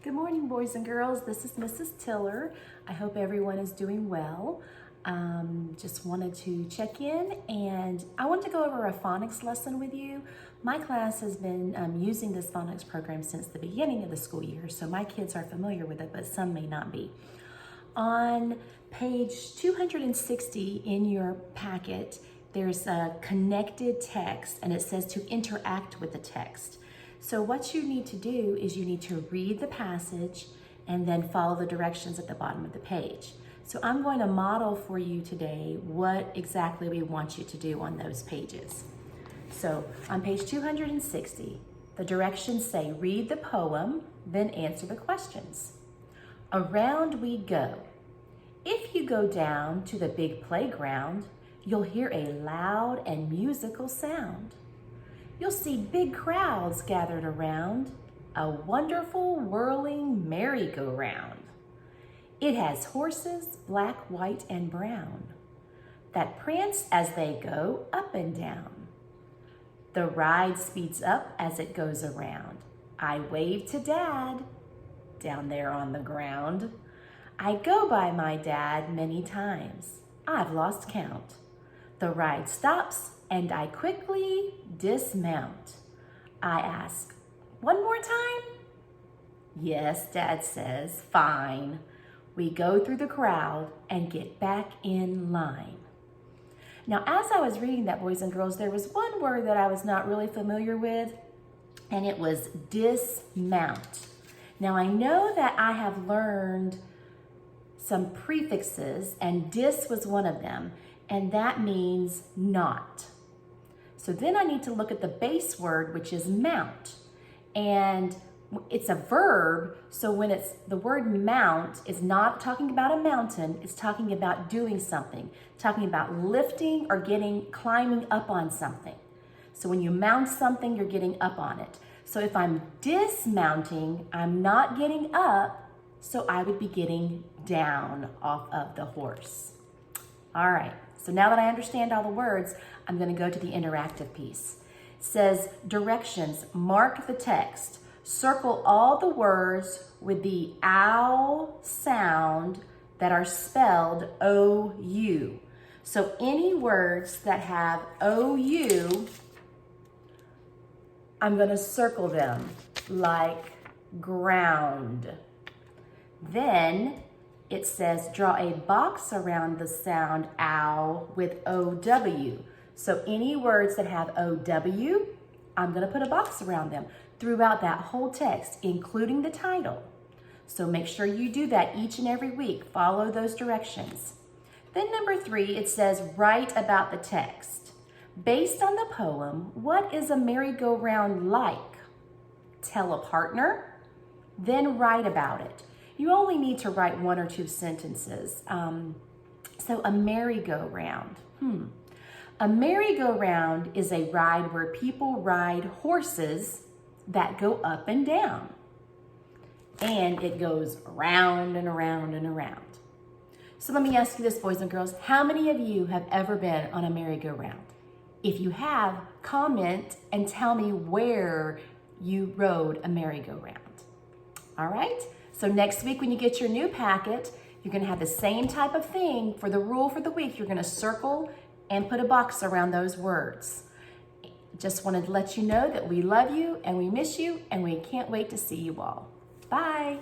Good morning, boys and girls. This is Mrs. Tiller. I hope everyone is doing well. Just wanted to check in, and I want to go over a phonics lesson with you. My class has been using this phonics program since the beginning of the school year, so my kids are familiar with it, but some may not be. On page 260 in your packet, there's a connected text, and it says to interact with the text. So what you need to do is you need to read the passage and then follow the directions at the bottom of the page. So I'm going to model for you today what exactly we want you to do on those pages. So on page 260, the directions say read the poem, then answer the questions. Around we go. If you go down to the big playground, you'll hear a loud and musical sound. You'll see big crowds gathered around a wonderful whirling merry-go-round. It has horses, black, white, and brown, that prance as they go up and down. The ride speeds up as it goes around. I wave to Dad down there on the ground. I go by my dad many times. I've lost count. The ride stops and I quickly dismount. I ask, one more time? Yes, Dad says, fine. We go through the crowd and get back in line. Now, as I was reading that, boys and girls, there was one word that I was not really familiar with, and it was dismount. Now, I know that I have learned some prefixes, and dis was one of them, and that means not. So then I need to look at the base word, which is mount. And it's a verb, so when it's the word mount is not talking about a mountain, it's talking about doing something, talking about lifting or climbing up on something. So when you mount something, you're getting up on it. So if I'm dismounting, I'm not getting up, so I would be getting down off of the horse. All right, so now that I understand all the words, I'm going to go to the interactive piece. It says directions, mark the text, circle all the words with the ow sound that are spelled O-U. So any words that have O-U, I'm going to circle them like ground. Then it says draw a box around the sound ow with O-W. So any words that have O-W, I'm going to put a box around them throughout that whole text, including the title. So make sure you do that each and every week. Follow those directions. Then number 3, it says write about the text. Based on the poem, what is a merry-go-round like? Tell a partner, then write about it. You only need to write 1 or 2 sentences. So a merry-go-round. A merry-go-round is a ride where people ride horses that go up and down. And it goes around and around and around. So let me ask you this, boys and girls. How many of you have ever been on a merry-go-round? If you have, comment and tell me where you rode a merry-go-round. All right? So next week when you get your new packet, you're going to have the same type of thing. For the rule for the week, you're going to circle and put a box around those words. Just wanted to let you know that we love you and we miss you and we can't wait to see you all. Bye.